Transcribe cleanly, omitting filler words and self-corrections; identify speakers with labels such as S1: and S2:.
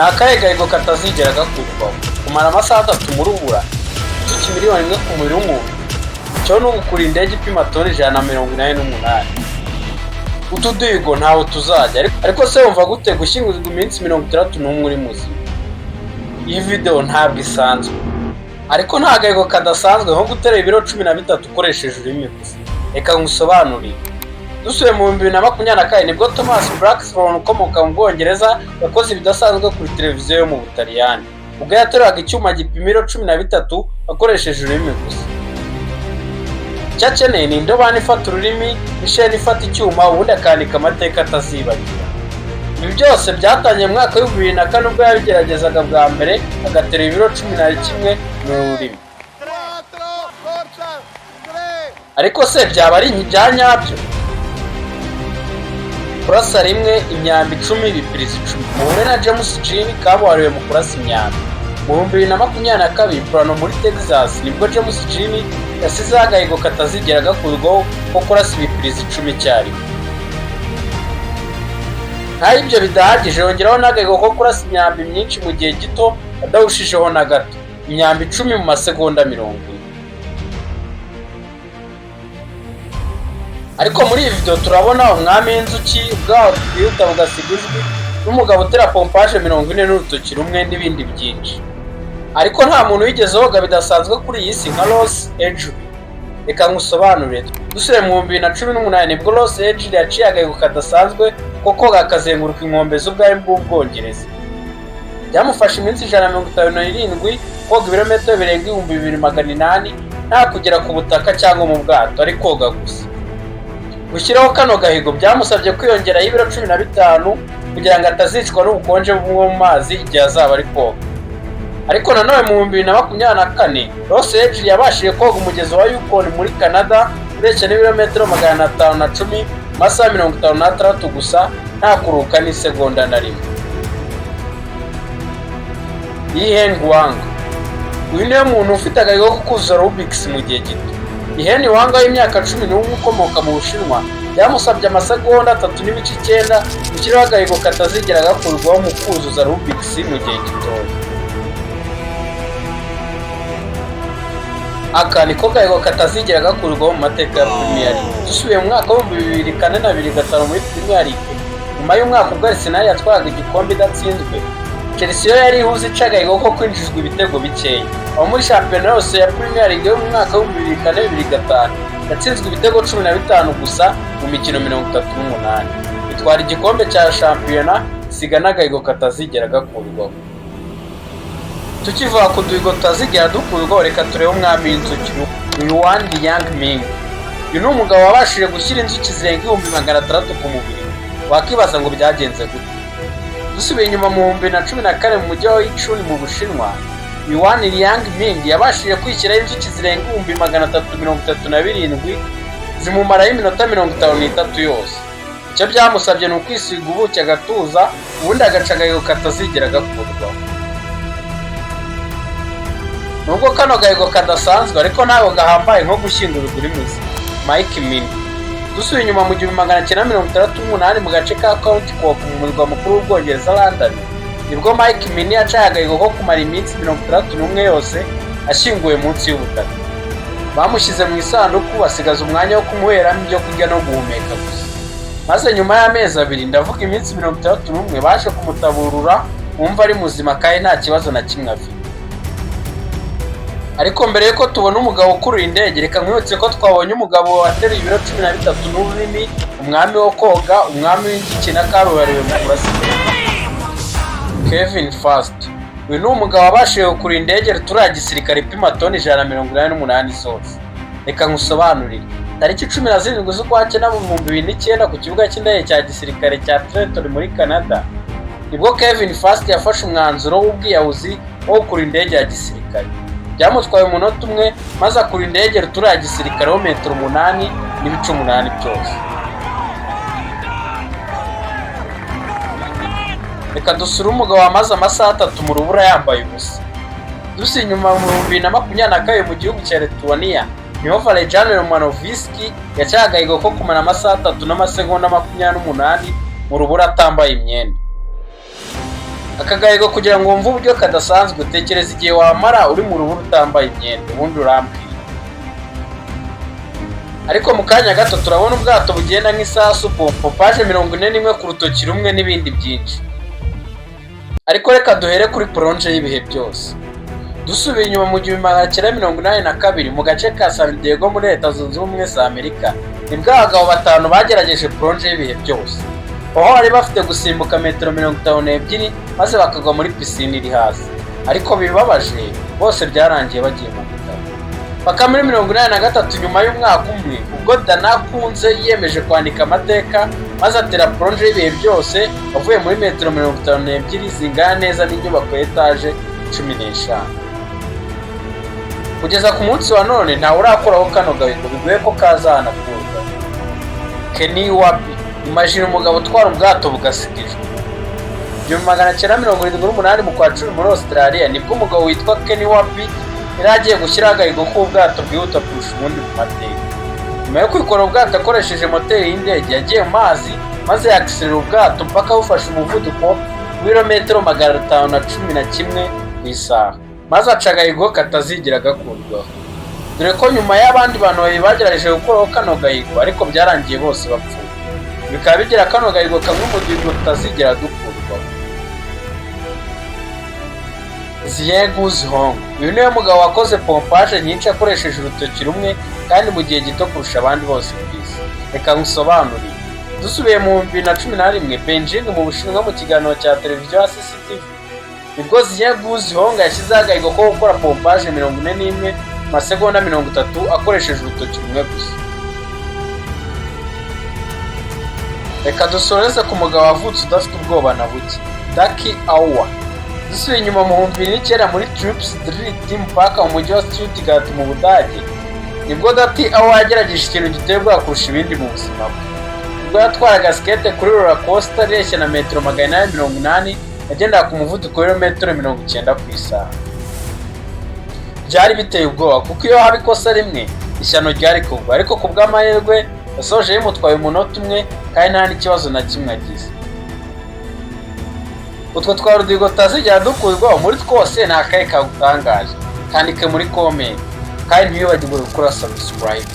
S1: akahe gahigo katazigera gakurwaho kumara amasaha 3 mu rubura inzuki miliyoni 1 ku mubiri w'umuntu cyo no gukura indege ipima toni 188. Utu duhigo ntaho tuzajya ariko se wumva gute gushyinguzwa iminsi 61 uri muzima? Iyi video ntabwo isanzwe ariko nta gahigo kadasanzwe nko gutera ibiro 13 ukoresheje ururimi gusa. Reka ngusobanurire. Dusuye mu 2024 nibwo Thomas Blackstone ukomoka mu Bwongereza yakoze ibidasanzwe kuri televiziyo yo mu Butaliyani ubwo yateraga icyuma gipima ibiro 13 akoresheje ururimi gusa. Cyakeneye ni indobani ifata ururimi n'isheni ifata icyuma ubundi akandika amateka atazibagira. Ibi byose byatangiye mu mwaka wa 2004 ubwo yabigeragezaga bwa mbere agatera ibiro 11 mu rurimi. Ariko se byaba ari ibyanyabyo? Kurasa rimwe imyambi 10 ibipirizi 10 muhure na James Jean kabuhariwe mu kurasa imyambi. Mu 2022 Plano muri Texas nibwo James Jean yasize agahigo katazigera gakurwaho ko kurasa ibipirizi 10 cyari. Nta ibyo bidahagije yongeraho n'agahigo ko kurasa imyambi myinshi mu gihe gito adawushijeho na gato imyambi 10 mu masegonda 40. Ariko muri iyi video turabona umwami w'inzuki ubwaho twihuta bugasiguzwe n'umugabo utera pompage 40 n'urutoki rumwe n'ibindi byinshi. Ariko nta muntu wigeze woga bidasanzwe kuri iyi si nka Los Angeles. Reka ngusobanurire. Dusure mu 2018 nibwo Los Angeles yaciye agahigo kadasanzwe ko koga akazenguruka inkombe z'ubwami bw'Ubwongereza. Byamufashe iminsi 157 koga ibirometero birenga 2800 nta kugera ku butaka cyangwa mu bwato ari koga gusa. Gushyiraho kano gahigo byamusabye kwiyongera y'ibiro 15 kugira ngo atazicwa n'ubukonje bwo mu mazi igihe azaba ari koga. Ariko nanone mu 2024 Los Angeles yabashije koga umugezi wa Yukon muri Canada ureshya n'ibirometero 510 masaha 56 gusa nta kuruka n'isegonda na rimwe. Yihen Wang uyu niwe muntu ufite agahigo ko kuzuza Rubik's mu gihe gito. Yihen Wang w'imyaka 11 ukomoka mu Bushinwa byamusabye amasegonda 3.9 gushyiraho agahigo katazigera gakurwaho mu kuzuza Rubik's mu gihe gito. Aka niko gahigo katazigera gakurwaho mu mateka ya Premier League. Dusubiye mu mwaka wa 2004 na 2005 muri Premier League nyuma y'umwaka ubwo Arsenal yatwaraga igikombe idatsinzwe, Chelsea yo yari ihuze icagahigo ko kwinjizwa ibitego bikeya. Aho muri shampiyona yose ya Premier League yo mu mwaka wa 2004-2005 yatsinzwe ibitego 15 gusa mu mikino 38. Itwara igikombe cya shampiyona isiga n'agahigo katazigera gakurwaho. Tukivuga ku duhigo tutazigera dukurwaho reka turebe umwami w'inzuki Yuan Liangming. Uyu ni umugabo wabashije gushyira inzuki zirenga 600 ku mubiri. Wakibaza ngo byagenze gute? Dusubiye inyuma mu 2014 mu mujyi wa Yichun mu Bushinwa, Yuan Liangming yabashije kwishyiraho inzuki zirenga 337 zimumaraho iminota 53 yose. Icyo byamusabye ni ukwisiga ubuki agatuza ubundi agaca agahigo katazigera gakurwaho. Nubwo kano gahigo kadasanzwe ariko ntabwo gahambaye nko gushyingura uri muzima. Mike Mini dusubiye inyuma mu 1968 mu gace ka County Cork mu murwa mukuru w'Ubwongereza London nibwo Mike Mini yacaye agahigo ko kumara iminsi 61 yose ashyinguwe munsi y'ubutaka. Bamushyize mu isanduku basigaza umwanya wo kumuheramo ibyo kurya no guhumeka gusa. Maze nyuma y'amezi 2 ndavuga iminsi 61 baje kumutaburura wumva ari muzima kandi nta kibazo na kimwe afite. Ariko mbere yuko tubona umugabo ukurura indege reka nkwibutse ko twabonye umugabo wateruye ibiro 13 n'ururimi, umwami wo koga, umwami w'inzuki na karuhariwe mu kurasa. Kevin Fast uyu ni umugabo wabashije gukurura indege rutura gisirikare ipima toni 188 zose. Reka nkusobanurire. Tariki 17 z'ukwa cyenda mu 2009 ku kibuga cy'indege cya gisirikare cya Trenton muri Canada nibwo Kevin Fast yafashe umwanzuro w'ubwiyahuzi wo gukurura indege ya gisirikare. Byamutwaye umunota umwe maze akura indege rutura ya gisirikare ho metero 8 n'ibice 8 byose. Reka dusure umugabo wamaze amasaha 3 mu rubura yambaye ubusa. Dusi inyuma mu 2022 mu gihugu cya Lithuania niho Valerian Romanovski yacaye agahigo ko kumara amasaha 3 n'amasegonda 28 mu rubura atambaye imyenda. aka gahigo kugira ngo wumve uburyo kadasanzwe utekereza igihe wamara uri mu rubura utambaye imyenda ubundi urambwira. Ariko mu kanya gato turabona ubwato bugenda nk'isasu, pompaje 41 ku rutoki rumwe n'ibindi byinshi. Ariko reka duhere kuri plonge y'ibihe byose. Dusubiye inyuma mu 1982 mu gace ka San Diego muri Leta Zunze Ubumwe za Amerika, nibwo abagabo batanu bagerageje plonge y'ibihe byose. Aho bari bafite gusimbuka metero 52 maze bakagwa muri pisine iri hasi. Ariko bibabaje bose byarangiye bagiye mu bitaro. Paka muri 1983 nyuma y'umwaka umwe ubwo Dana Kunze yiyemeje kwandika amateka maze atera plonge y'ibihe byose avuye muri metero 52 zingana neza n'inyubako y'etage 15. Kugeza ku munsi wa none ntawe urakoraho kano gahigo bigoye ko kazanakurwa. Kenny Wabi, imagine umugabo utwara ubwato bugasigijwe. 1978 mu kwa 10 muri Australia nibwo umugabo witwa Kenny Wabi yari agiye gushyira agahigo k'ubwato bwihuta kurusha ubundi mu mateka. Nyuma yo kwikora ubwato akoresheje moteri y'indege yagiye mu mazi maze yakiserera ubwato mpaka bufashe umuvuduko w'ibirometero 511 ku isaha, maze aca agahigo katazigera gakurwaho. Dore ko nyuma y'abandi bantu babiri bagerageje gukuraho kano gahigo ariko byarangiye bose bapfuye. Bikaba bigira kano gahigo kamwe mu duhigo tutazigera dukurwaho. Ziyegu Zhong, uyu niwe mugabo wakoze pompaje nyinshi akoresheje urutoki rumwe kandi mu gihe gito kurusha abandi bose ku isi. Reka ngusobanurire. Dusubiye mu 2011 Beijing mu Bushinwa mu kiganiro cya televiziyo ya CCTV, nibwo Ziyegu Zhong yashyizeho agahigo ko gukora pompaje 41 masegonda 30 akoresheje urutoki rumwe gusa. Reka dusoreze ku mugabo wavutse udafite ubwoba na buke, Daki Awa. Dusubiye inyuma mu 2009 muri Trips Drill Team Park mu mujyi wa Stuttgart mu Budage, nibwo Daki Awa yagerageje ikintu giteye ubwoba kurusha ibindi mu buzima bwe. Ubwo yatwaraga skate kuri roller coaster ireshya na metero 880 yagendaga ku muvuduko w'ibirometero 90 ku isaha. Byari biteye ubwoba kuko iyo haba ikosa rimwe ishyano ryari kugwa, ariko ku bw'amahirwe yasoje yimutwaye umunota umwe kandi nta n'ikibazo na kimwe agize. Utwo twari uduhigo tutazigera dukurwaho muri twose nta kahe kagutangaje. Kandike muri comment kandi ntiyibagirwe gukora subscribe.